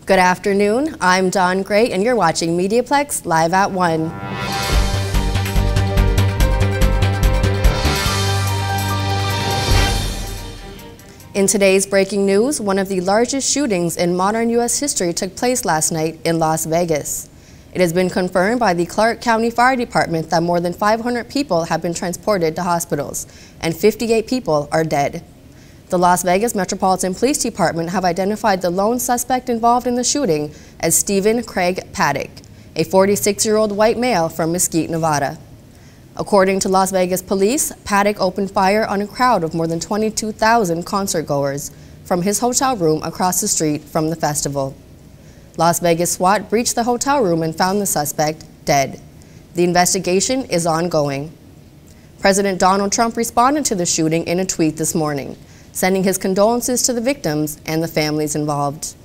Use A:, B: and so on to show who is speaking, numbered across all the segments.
A: Good afternoon, I'm Dawn Gray and you're watching MediaPlex Live at 1. In today's breaking news, one of the largest shootings in modern U.S. history took place last night in Las Vegas. It has been confirmed by the Clark County Fire Department that more than 500 people have been transported to hospitals and 58 people are dead. The Las Vegas Metropolitan Police Department have identified the lone suspect involved in the shooting as Stephen Craig Paddock, a 46-year-old white male from Mesquite, Nevada. According to Las Vegas police, Paddock opened fire on a crowd of more than 22,000 concertgoers from his hotel room across the street from the festival. Las Vegas SWAT breached the hotel room and found the suspect dead. The investigation is ongoing. President Donald Trump responded to the shooting in a tweet this morning, sending his condolences to the victims and the families involved.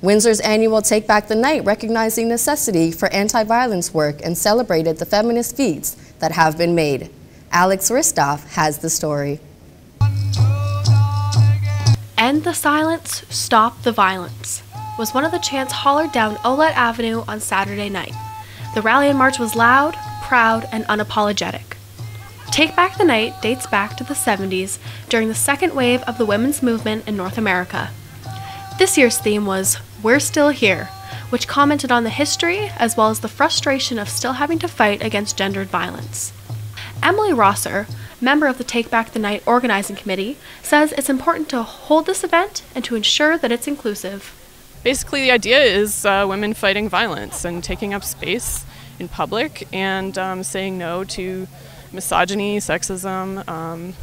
A: Windsor's annual Take Back the Night recognized the necessity for anti-violence work and celebrated the feminist feats that have been made. Alex Ristoff has the story.
B: End the silence, stop the violence was one of the chants hollered down Olette Avenue on Saturday night. The rally and march was loud, proud, and unapologetic. Take Back the Night dates back to the 70s during the second wave of the women's movement in North America. This year's theme was We're Still Here, which commented on the history as well as the frustration of still having to fight against gendered violence. Emily Rosser, member of the Take Back the Night organizing committee, says it's important to hold this event and to ensure that it's inclusive.
C: Basically, the idea is women fighting violence and taking up space in public and saying no to misogyny, sexism,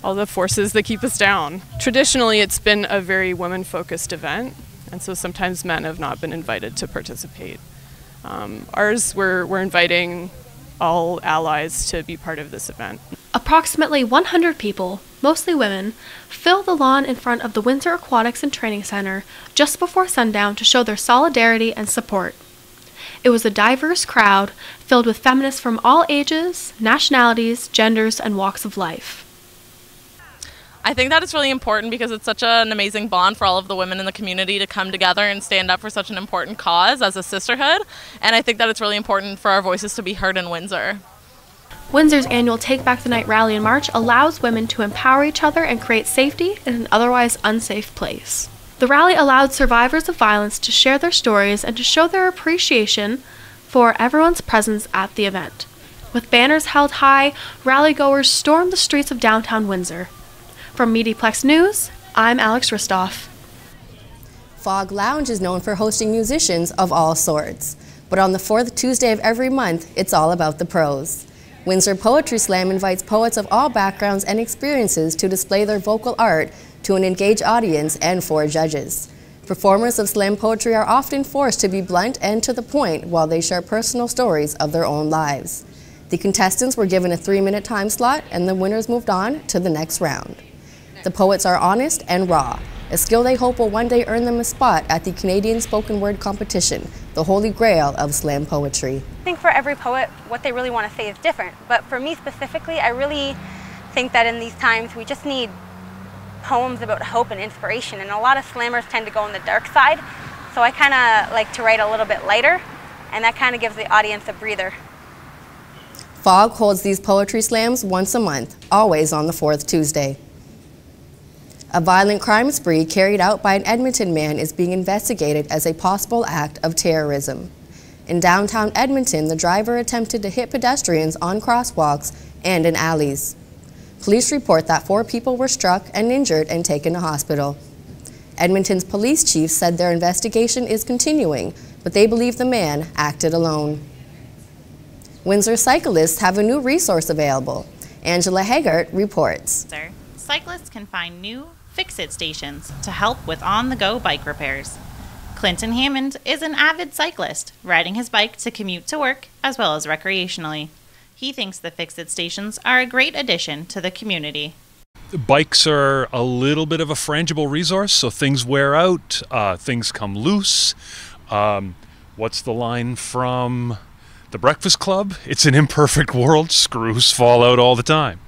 C: all the forces that keep us down. Traditionally, it's been a very women-focused event, and so sometimes men have not been invited to participate. Ours, we're inviting all allies to be part of this event.
B: Approximately 100 people, mostly women, filled the lawn in front of the Windsor Aquatics and Training Center just before sundown to show their solidarity and support. It was a diverse crowd filled with feminists from all ages, nationalities, genders, and walks of life.
D: I think that it's really important because it's such an amazing bond for all of the women in the community to come together and stand up for such an important cause as a sisterhood, and I think that it's really important for our voices to be heard in Windsor.
B: Windsor's annual Take Back the Night rally and march allows women to empower each other and create safety in an otherwise unsafe place. The rally allowed survivors of violence to share their stories and to show their appreciation for everyone's presence at the event. With banners held high, rallygoers stormed the streets of downtown Windsor. From MediaPlex News, I'm Alex Ristoff.
A: Fog Lounge is known for hosting musicians of all sorts, but on the fourth Tuesday of every month, it's all about the pros. Windsor Poetry Slam invites poets of all backgrounds and experiences to display their vocal art to an engaged audience and 4 judges. Performers of slam poetry are often forced to be blunt and to the point while they share personal stories of their own lives. The contestants were given a 3-minute time slot and the winners moved on to the next round. The poets are honest and raw, a skill they hope will one day earn them a spot at the Canadian Spoken Word Competition, the holy grail of slam poetry.
E: I think for every poet, what they really want to say is different, but for me specifically, I really think that in these times we just need poems about hope and inspiration, and a lot of slammers tend to go on the dark side, so I kind of like to write a little bit lighter, and that kind of gives the audience a breather.
A: Fog holds these poetry slams once a month, always on the 4th Tuesday. A violent crime spree carried out by an Edmonton man is being investigated as a possible act of terrorism. In downtown Edmonton, the driver attempted to hit pedestrians on crosswalks and in alleys. Police report that 4 people were struck and injured and taken to hospital. Edmonton's police chief said their investigation is continuing, but they believe the man acted alone. Windsor cyclists have a new resource available. Angela Haggart reports.
F: Cyclists can find new Fixit Stations to help with on-the-go bike repairs. Clinton Hammond is an avid cyclist, riding his bike to commute to work as well as recreationally. He thinks the Fixit Stations are a great addition to the community.
G: Bikes are a little bit of a frangible resource, so things wear out, things come loose. What's the line from The Breakfast Club? It's an imperfect world, screws fall out all the time.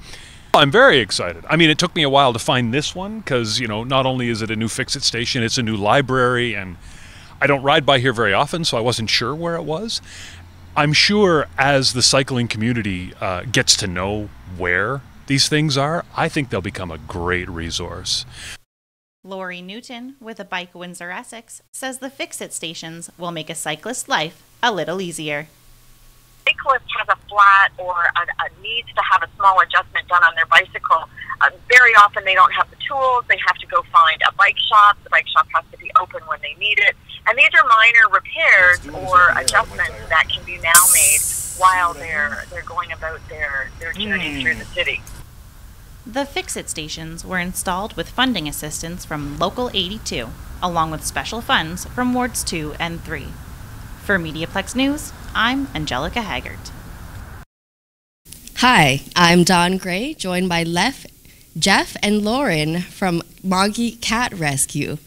G: I'm very excited. I mean, it took me a while to find this one because, you know, not only is it a new Fixit station, it's a new library, and I don't ride by here very often, so I wasn't sure where it was. I'm sure as the cycling community gets to know where these things are, I think they'll become a great resource.
F: Lori Newton with a Bike Windsor, Essex, says the Fixit stations will make a cyclist's life a little easier.
H: Cyclist has a flat or needs to have a small adjustment done on their bicycle, very often they don't have the tools. They have to go find a bike shop. The bike shop has to be open when they need it. And these are minor repairs or adjustments that can be now made while they're going about their journey through the city.
F: The Fixit stations were installed with funding assistance from Local 82, along with special funds from Wards 2 and 3. For MediaPlex News, I'm Angelica Haggart.
A: Hi, I'm Dawn Gray, joined by Jeff and Lauren from Moggy Cat Rescue.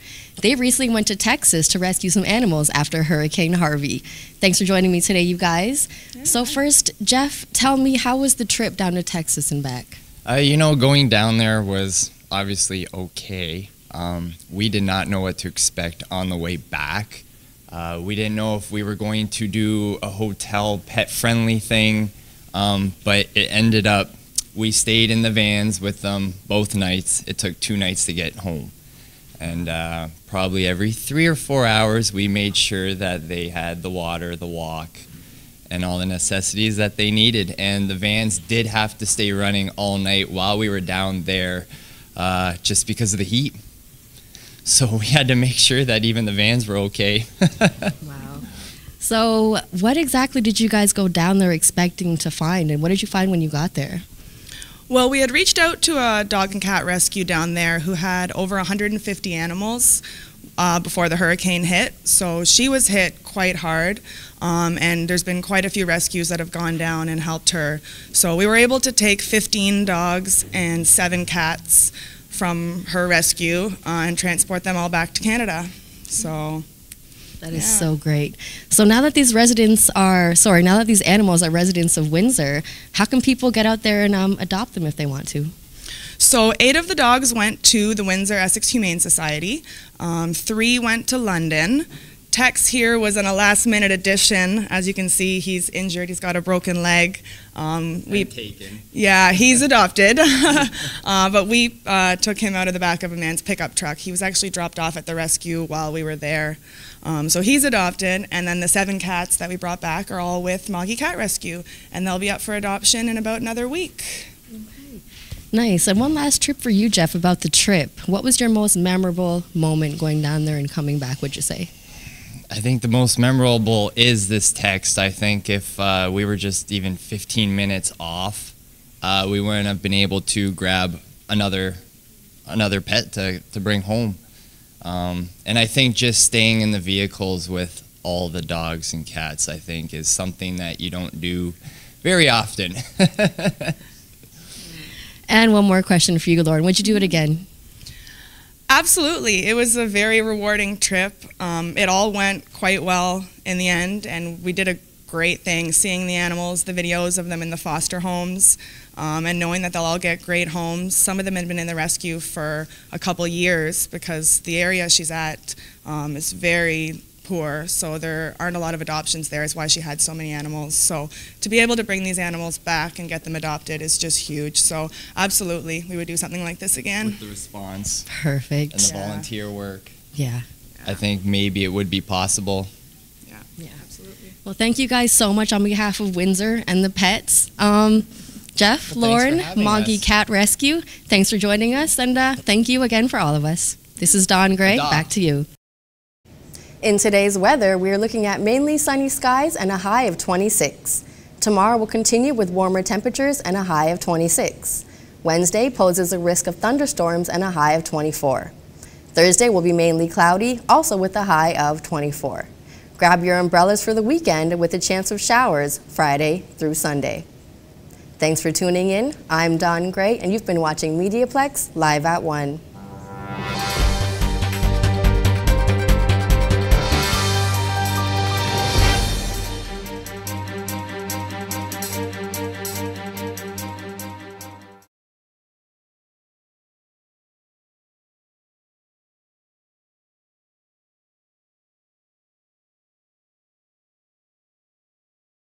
A: They recently went to Texas to rescue some animals after Hurricane Harvey. Thanks for joining me today, you guys. Yeah. So first, Jeff, tell me, how was the trip down to Texas and back?
I: You know, going down there was obviously okay. We did not know what to expect on the way back. We didn't know if we were going to do a hotel pet-friendly thing, but it ended up, we stayed in the vans with them both nights. It took 2 nights to get home. And probably every 3 or 4 hours, we made sure that they had the water, the walk, and all the necessities that they needed. And the vans did have to stay running all night while we were down there just because of the heat. So we had to make sure that even the vans were okay.
A: Wow. So what exactly did you guys go down there expecting to find, and what did you find when you got there?
J: Well, we had reached out to a dog and cat rescue down there who had over 150 animals before the hurricane hit. So she was hit quite hard, and there's been quite a few rescues that have gone down and helped her. So we were able to take 15 dogs and 7 cats from her rescue and transport them all back to Canada. So
A: that is so great. So now that these animals are residents of Windsor, how can people get out there and adopt them if they want to?
J: So 8 of the dogs went to the Windsor Essex Humane Society. 3 went to London. Tex here was in a last-minute addition. As you can see, he's injured. He's got a broken leg. Yeah, he's adopted. But we took him out of the back of a man's pickup truck. He was actually dropped off at the rescue while we were there. So he's adopted, and then the 7 cats that we brought back are all with Moggy Cat Rescue, and they'll be up for adoption in about another week.
A: Okay. Nice. And one last trip for you, Jeff, about the trip. What was your most memorable moment going down there and coming back, would you say?
I: I think the most memorable is this text. I think if we were just even 15 minutes off, we wouldn't have been able to grab another pet to bring home. And I think just staying in the vehicles with all the dogs and cats, I think, is something that you don't do very often.
A: And one more question for you, Lauren. Would you do it again?
J: Absolutely. It was a very rewarding trip. It all went quite well in the end, and we did a great thing seeing the animals, the videos of them in the foster homes, and knowing that they'll all get great homes. Some of them had been in the rescue for a couple years because the area she's at is very poor, so there aren't a lot of adoptions there, is why she had so many animals. So to be able to bring these animals back and get them adopted is just huge. So absolutely, we would do something like this again.
I: With the response.
A: Perfect.
I: And the volunteer work.
A: Yeah.
I: I think maybe it would be possible.
J: Yeah, absolutely.
A: Well, thank you guys so much on behalf of Windsor and the pets. Jeff, Lauren, Moggy Cat Rescue, thanks for joining us, and thank you again for all of us. This is Dawn Gray, back to you. In today's weather, we are looking at mainly sunny skies and a high of 26. Tomorrow will continue with warmer temperatures and a high of 26. Wednesday poses a risk of thunderstorms and a high of 24. Thursday will be mainly cloudy, also with a high of 24. Grab your umbrellas for the weekend with a chance of showers Friday through Sunday. Thanks for tuning in. I'm Dawn Gray, and you've been watching MediaPlex Live at 1.